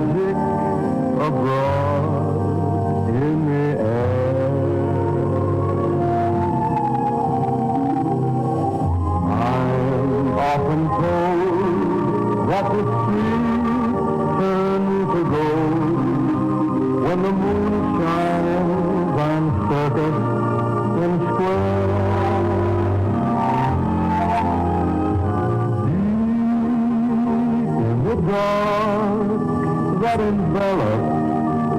magic abroad in the air. I'm often told that the streets turn to gold when the moon shines on circus and square. The dark that envelops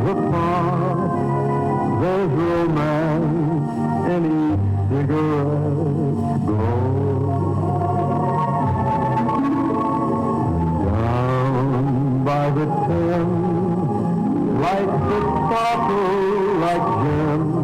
the park, there's romance in each cigarette glow. Down by the Thames, lights that sparkle like gems